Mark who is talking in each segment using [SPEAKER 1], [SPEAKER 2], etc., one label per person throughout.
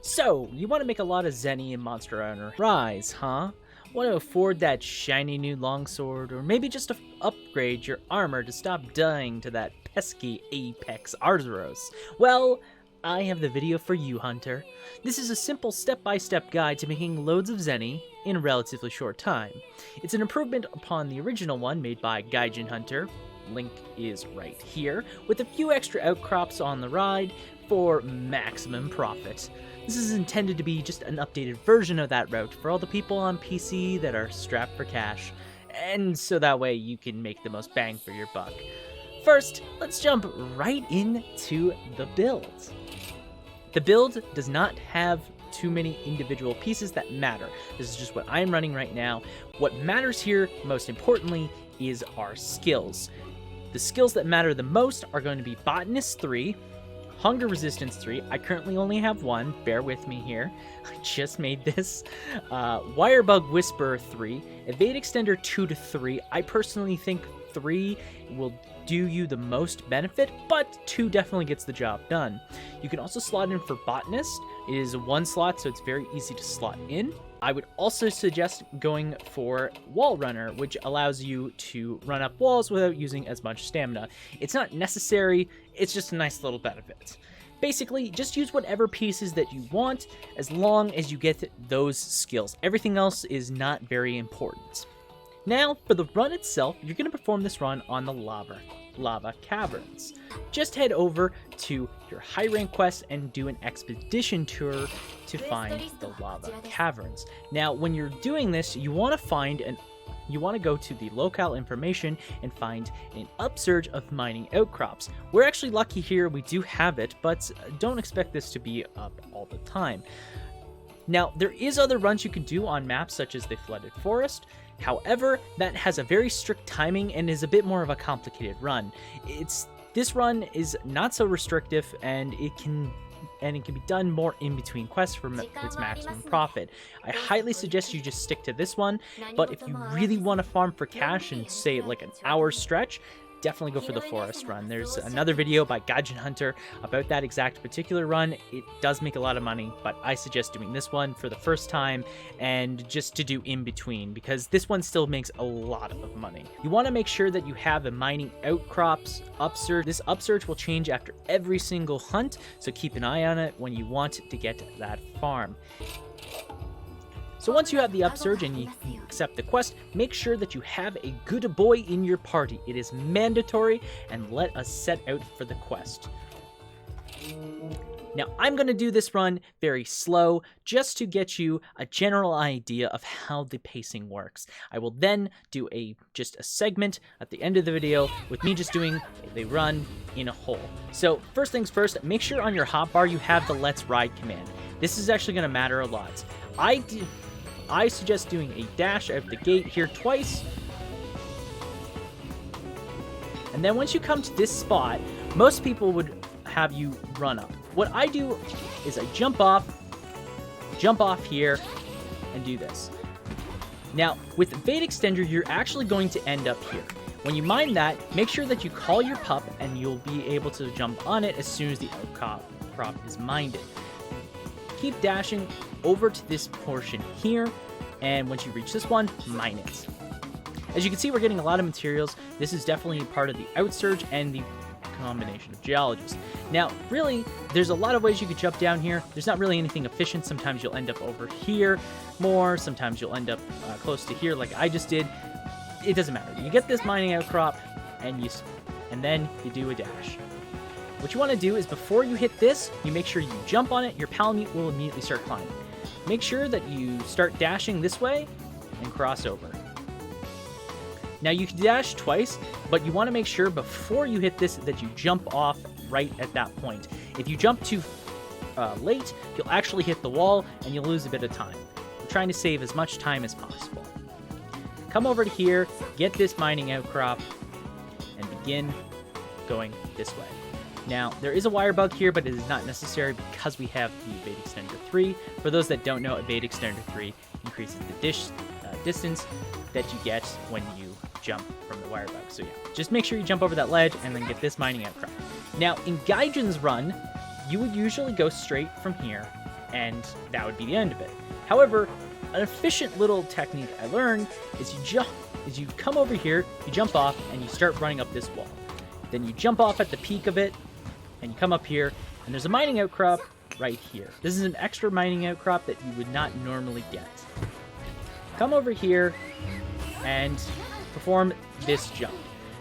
[SPEAKER 1] So, you want to make a lot of Zenny and Monster Hunter Rise, huh? Want to afford that shiny new longsword, or maybe just to upgrade your armor to stop dying to that pesky Apex Arzuros? Well, I have the video for you, Hunter. This is a simple step-by-step guide to making loads of Zenny in a relatively short time. It's an improvement upon the original one made by Gaijin Hunter. Link is right here, with a few extra outcrops on the ride for maximum profit. This is intended to be just an updated version of that route for all the people on PC that are strapped for cash, and so that way you can make the most bang for your buck. First, let's jump right into the build. The build does not have too many individual pieces that matter. This is just what I'm running right now. What matters here, most importantly, is our skills. The skills that matter the most are going to be Botanist 3, Hunger Resistance 3, I currently only have one, bear with me here, I just made this, Wirebug Whisperer 3, Evade Extender 2 to 3, I personally think 3 will do you the most benefit, but 2 definitely gets the job done. You can also slot in for Botanist, it is one slot so it's very easy to slot in. I would also suggest going for Wall Runner, which allows you to run up walls without using as much stamina. It's not necessary, it's just a nice little benefit. Basically, just use whatever pieces that you want as long as you get those skills. Everything else is not very important. Now, for the run itself, you're going to perform this run on the lava caverns. Just head over to your high rank quest and do an expedition tour to find the lava caverns. Now, when you're doing this, you want to go to the locale information and find an upsurge of mining outcrops. We're actually lucky here, we do have it, but don't expect this to be up all the time. Now, there is other runs you can do on maps such as the Flooded Forest. However, that has a very strict timing and is a bit more of a complicated run. This run is not so restrictive, and it can be done more in between quests for its maximum profit. I highly suggest you just stick to this one, but if you really want to farm for cash and say like an hour stretch, definitely go for the forest run. There's another video by Gaijin Hunter about that exact particular run. It does make a lot of money, but I suggest doing this one for the first time and just to do in between, because this one still makes a lot of money. You want to make sure that you have a mining outcrops upsurge. This upsurge will change after every single hunt, so keep an eye on it when you want to get that farm. So once you have the upsurge and you accept the quest, make sure that you have a good boy in your party. It is mandatory, and let us set out for the quest. Now, I'm going to do this run very slow, just to get you a general idea of how the pacing works. I will then do just a segment at the end of the video with me just doing the run in a whole. So first things first, make sure on your hotbar you have the Let's Ride command. This is actually going to matter a lot. I suggest doing a dash out the gate here twice. And then once you come to this spot, most people would have you run up. What I do is I jump off here, and do this. Now, with Evade Extender, you're actually going to end up here. When you mine that, make sure that you call your pup, and you'll be able to jump on it as soon as the outcrop is mined. Keep dashing over to this portion here, and once you reach this one, mine it. As you can see, we're getting a lot of materials. This is definitely part of the outsurge and the combination of geologists. Now, really, there's a lot of ways you could jump down here. There's not really anything efficient. Sometimes you'll end up over here more. Sometimes you'll end up close to here like I just did. It doesn't matter. You get this mining outcrop, and then you do a dash. What you want to do is before you hit this, you make sure you jump on it. Your Palamute will immediately start climbing. Make sure that you start dashing this way and cross over. Now you can dash twice, but you want to make sure before you hit this that you jump off right at that point. If you jump too late, you'll actually hit the wall and you'll lose a bit of time. I'm trying to save as much time as possible. Come over to here, get this mining outcrop, and begin going this way. Now, there is a wire bug here, but it is not necessary because we have the Evade Extender 3. For those that don't know, Evade Extender 3 increases the distance that you get when you jump from the wire bug. So yeah, just make sure you jump over that ledge and then get this mining outcrop. Now, in Gaijin's run, you would usually go straight from here and that would be the end of it. However, an efficient little technique I learned is you come over here, you jump off, and you start running up this wall. Then you jump off at the peak of it, and you come up here, and there's a mining outcrop right here. This is an extra mining outcrop that you would not normally get. Come over here and perform this jump.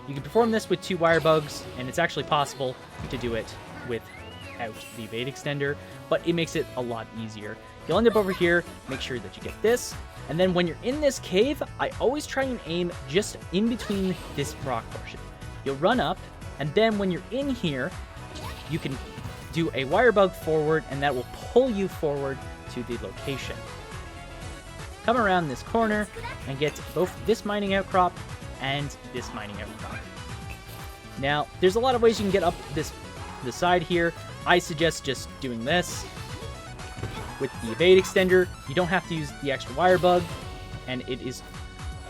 [SPEAKER 1] You can perform this with 2 wire bugs, and it's actually possible to do it without the evade extender, but it makes it a lot easier. You'll end up over here, make sure that you get this, and then when you're in this cave, I always try and aim just in between this rock portion. You'll run up, and then when you're in here, you can do a wire bug forward, and that will pull you forward to the location. Come around this corner and get both this mining outcrop and this mining outcrop. Now, there's a lot of ways you can get up the side here. I suggest just doing this. With the evade extender, you don't have to use the extra wire bug, and it is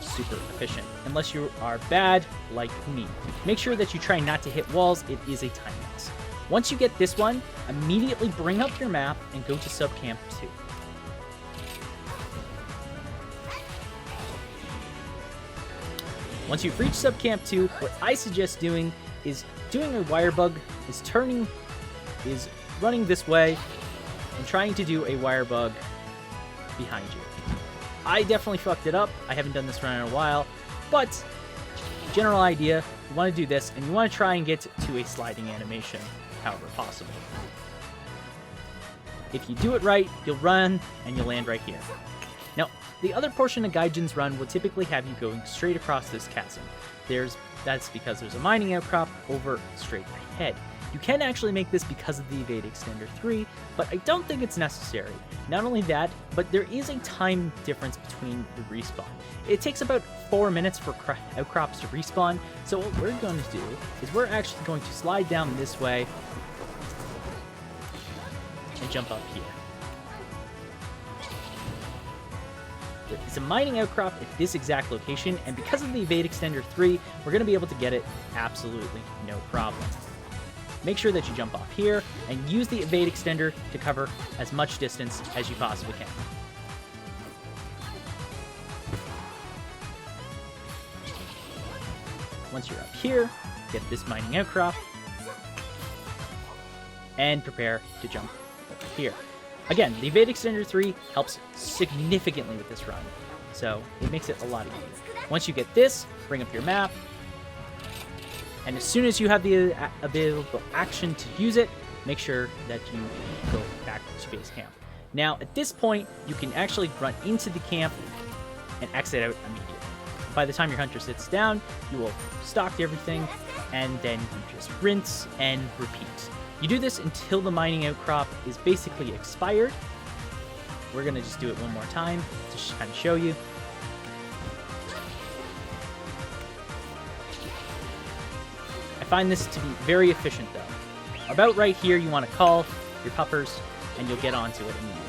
[SPEAKER 1] super efficient, unless you are bad like me. Make sure that you try not to hit walls. It is a time loss. Once you get this one, immediately bring up your map and go to Subcamp 2. Once you've reached Subcamp 2, what I suggest doing is doing a wire bug, is running this way, and trying to do a wire bug behind you. I definitely fucked it up. I haven't done this run in a while, but general idea, you want to do this, and you want to try and get to a sliding animation, however possible. If you do it right, you'll run, and you'll land right here. Now, the other portion of Gaijin's run will typically have you going straight across this chasm. That's because there's a mining outcrop over straight ahead. You can actually make this because of the Evade Extender 3, but I don't think it's necessary. Not only that, but there is a time difference between the respawn. It takes about 4 minutes for outcrops to respawn, so what we're going to do is we're actually going to slide down this way and jump up here. It's a mining outcrop at this exact location, and because of the Evade Extender 3, we're going to be able to get it absolutely no problem. Make sure that you jump off here and use the Evade Extender to cover as much distance as you possibly can. Once you're up here, get this mining outcrop and prepare to jump over here. Again, the Evade Extender 3 helps significantly with this run, so it makes it a lot easier. Once you get this, bring up your map, and as soon as you have the available action to use it, make sure that you go back to base camp. Now, at this point, you can actually run into the camp and exit out immediately. By the time your hunter sits down, you will have stocked everything, and then you just rinse and repeat. You do this until the mining outcrop is basically expired. We're going to just do it one more time to just kind of show you. I find this to be very efficient though. About right here, you want to call your puppers and you'll get onto it immediately.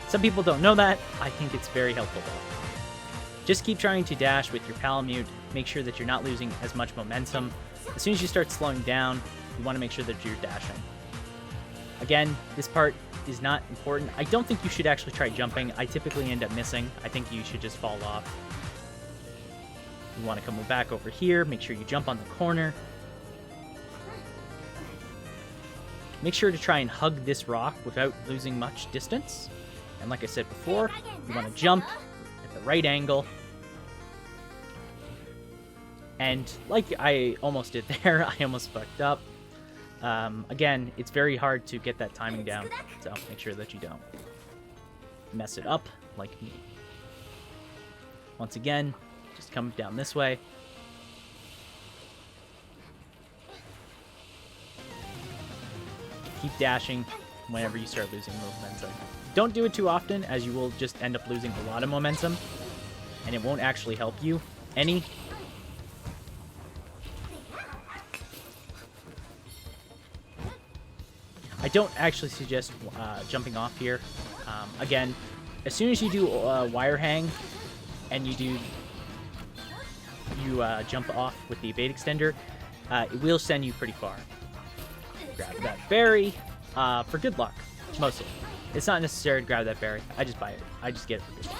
[SPEAKER 1] Some people don't know that. I think it's very helpful though. Just keep trying to dash with your palamute. Make sure that you're not losing as much momentum. As soon as you start slowing down, you want to make sure that you're dashing. Again, this part is not important. I don't think you should actually try jumping. I typically end up missing. I think you should just fall off. You want to come back over here. Make sure you jump on the corner. Make sure to try and hug this rock without losing much distance. And like I said before, you want to jump at the right angle. And like I almost did there, I almost fucked up. Again, it's very hard to get that timing down, so make sure that you don't mess it up like me. Once again, just come down this way. Keep dashing whenever you start losing momentum. Don't do it too often, as you will just end up losing a lot of momentum, and it won't actually help you any. I don't actually suggest jumping off here. Again, as soon as you do wire hang and you jump off with the Evade Extender, it will send you pretty far. Grab that berry for good luck, mostly. It's not necessary to grab that berry. I just buy it. I just get it for good.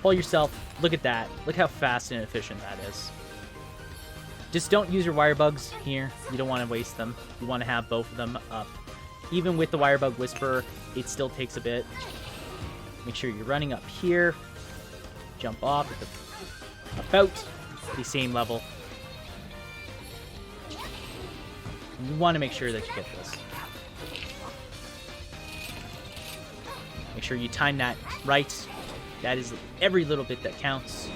[SPEAKER 1] Pull yourself. Look at that. Look how fast and efficient that is. Just don't use your wire bugs here. You don't want to waste them. You want to have both of them up. Even with the wire bug whisperer, it still takes a bit. Make sure you're running up here. Jump off at about the same level. You want to make sure that you get this. Make sure you time that right. That is every little bit that counts.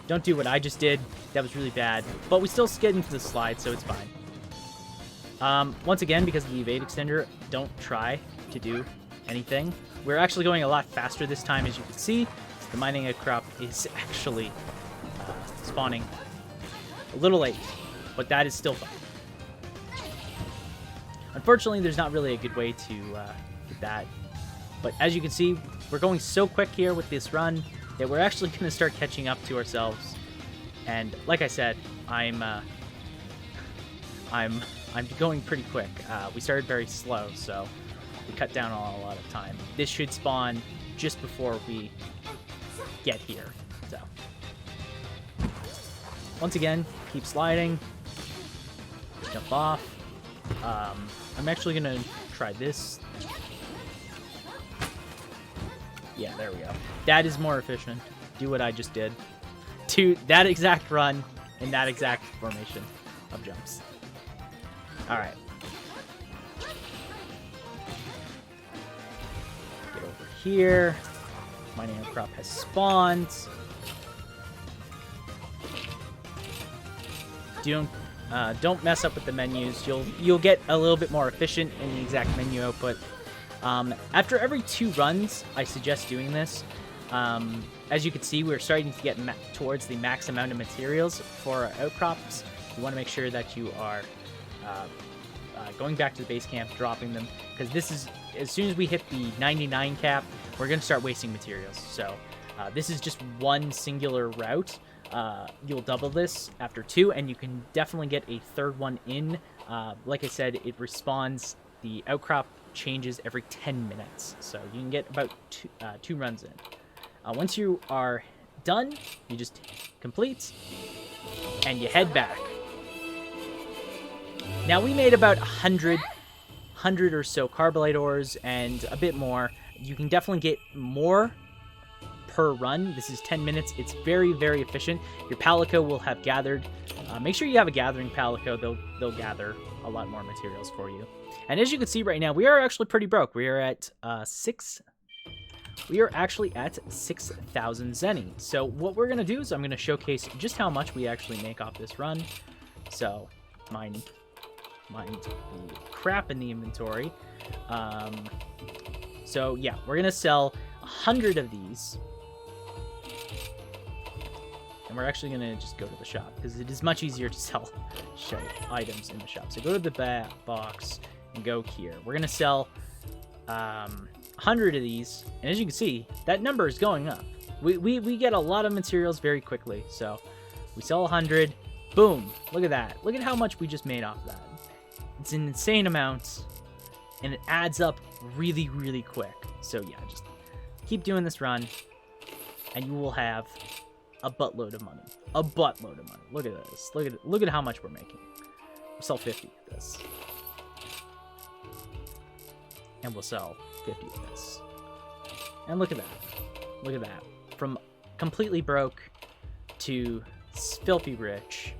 [SPEAKER 1] Don't do what I just did. That was really bad. But we still skid into the slide, so it's fine. Once again, because of the evade extender, don't try to do anything. We're actually going a lot faster this time, as you can see. The mining crop is actually spawning a little late, but that is still fine. Unfortunately, there's not really a good way to get that. But as you can see, we're going so quick here with this run that we're actually going to start catching up to ourselves. And like I said, I'm going pretty quick. We started very slow, so we cut down on a lot of time. This should spawn just before we get here. So once again, keep sliding. Jump off. I'm actually gonna try this. Yeah, there we go. That is more efficient. Do what I just did. To that exact run in that exact formation of jumps. Alright. Get over here. Mining crop has spawned. Don't mess up with the menus. You'll get a little bit more efficient in the exact menu output. After every 2 runs, I suggest doing this. As you can see, we're starting to get towards the max amount of materials for our outcrops. You want to make sure that you are going back to the base camp, dropping them, because this is, as soon as we hit the 99 cap, we're going to start wasting materials. So this is just one singular route. You'll double this after 2, and you can definitely get a 3rd one in. Like I said, it respawns. The outcrop changes every 10 minutes, so you can get about 2 runs in. Once you are done, you just complete, and you head back. Now, we made about 100 or so carbolite ores, and a bit more. You can definitely get more per run. This is 10 minutes. It's very, very efficient. Your palico will have gathered. Make sure you have a gathering palico. They'll gather a lot more materials for you. And as you can see right now, we are actually pretty broke. We are at We are actually at 6,000 Zenny. So what we're gonna do is I'm gonna showcase just how much we actually make off this run. So mind the crap in the inventory. So yeah, we're gonna sell 100 of these. And we're actually going to just go to the shop, because it is much easier to sell items in the shop. So go to the box and go here. We're going to sell 100 of these. And as you can see, that number is going up. We get a lot of materials very quickly. So we sell 100. Boom. Look at that. Look at how much we just made off of that. It's an insane amount. And it adds up really, really quick. So yeah, just keep doing this run. And you will have a buttload of money. A buttload of money. Look at this. Look at how much we're making. We'll sell 50 of this. And we'll sell 50 of this. And look at that. Look at that. From completely broke to filthy rich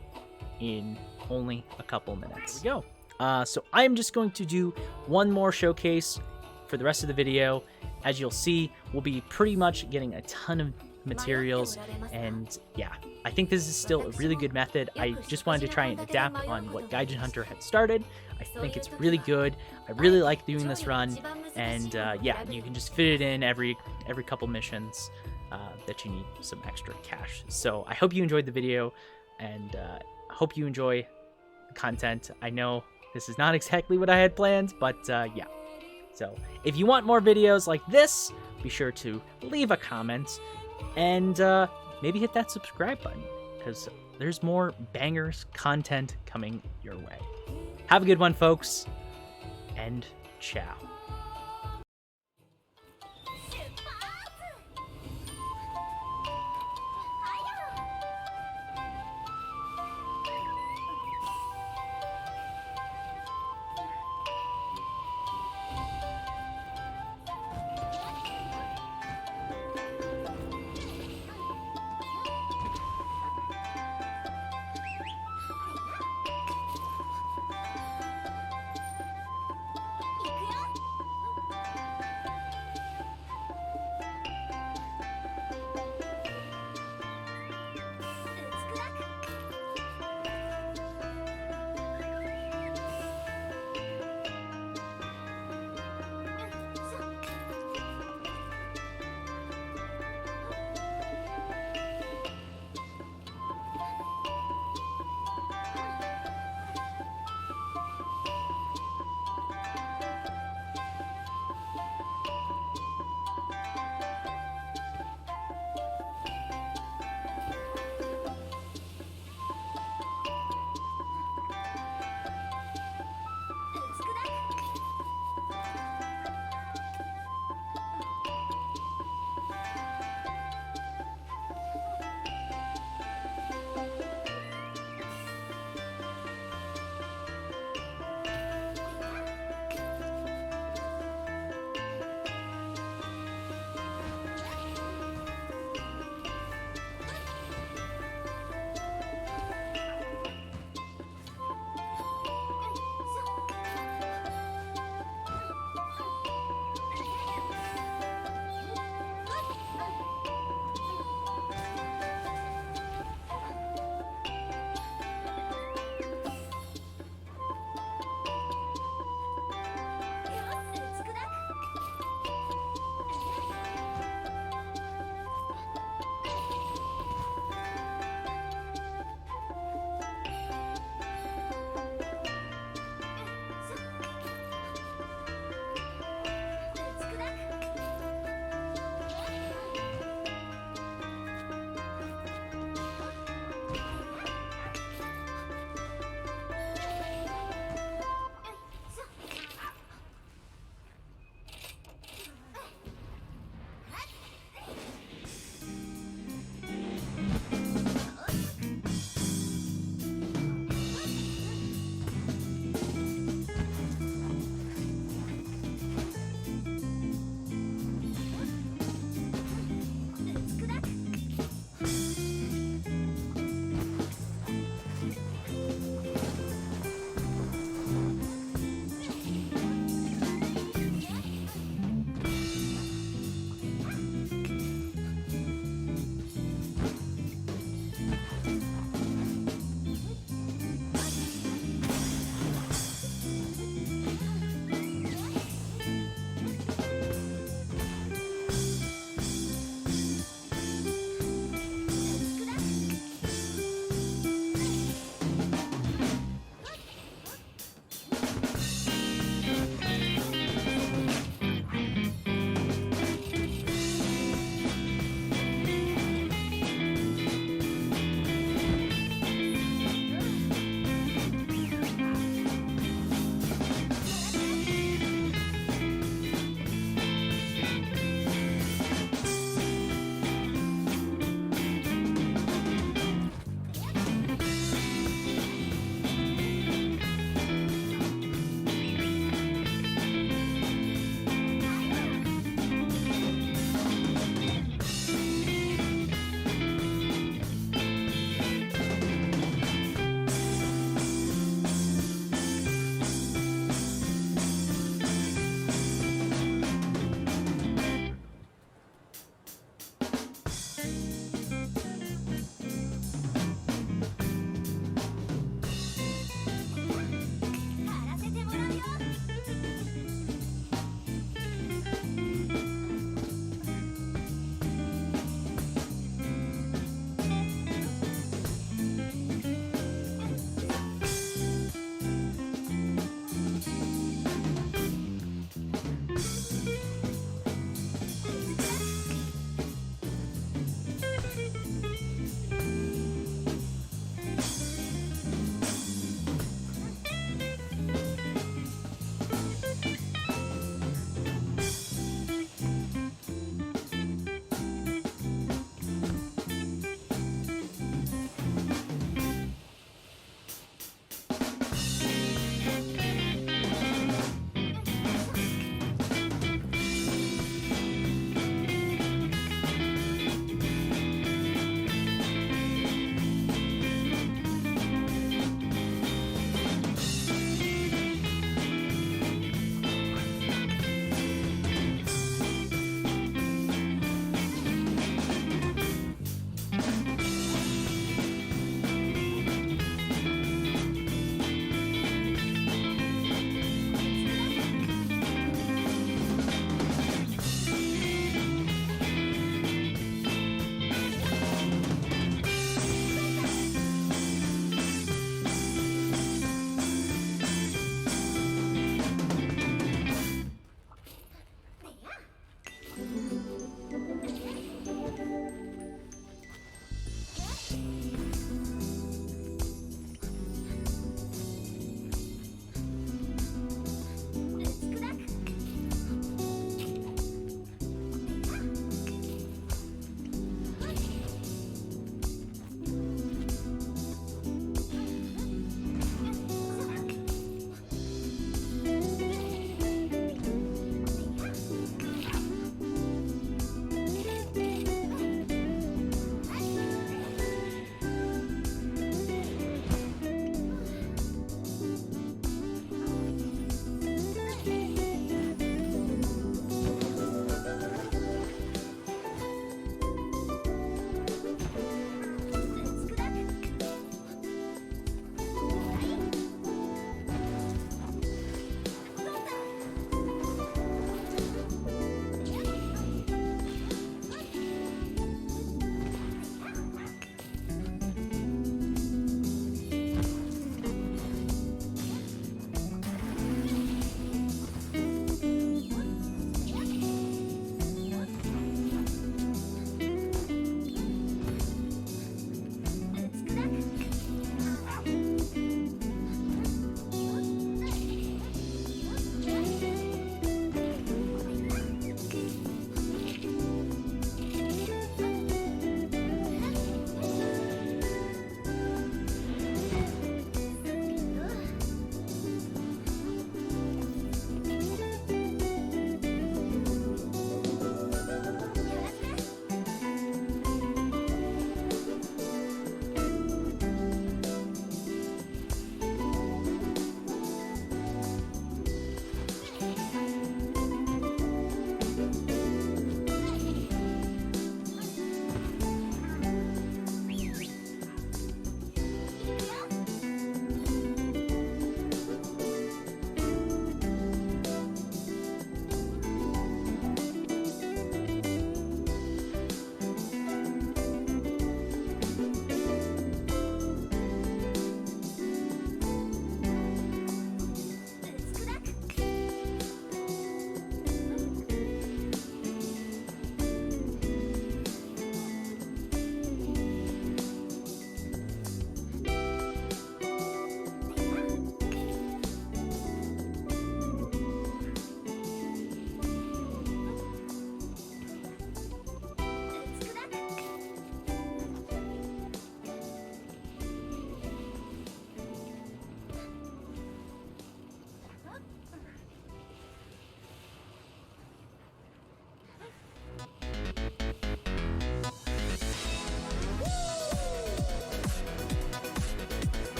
[SPEAKER 1] in only a couple minutes. There we go. So I'm just going to do one more showcase for the rest of the video. As you'll see, we'll be pretty much getting a ton of materials, and yeah, I think this is still a really good method. I just wanted to try and adapt on what Gaijin Hunter had started. I think it's really good. I really like doing this run, and yeah, you can just fit it in every couple missions that you need some extra cash. So I hope you enjoyed the video, and I hope you enjoy the content. I know this is not exactly what I had planned, but yeah. So if you want more videos like this, be sure to leave a comment. And maybe hit that subscribe button, because there's more bangers content coming your way. Have a good one, folks, and ciao.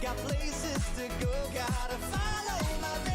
[SPEAKER 2] Got places to go, gotta follow my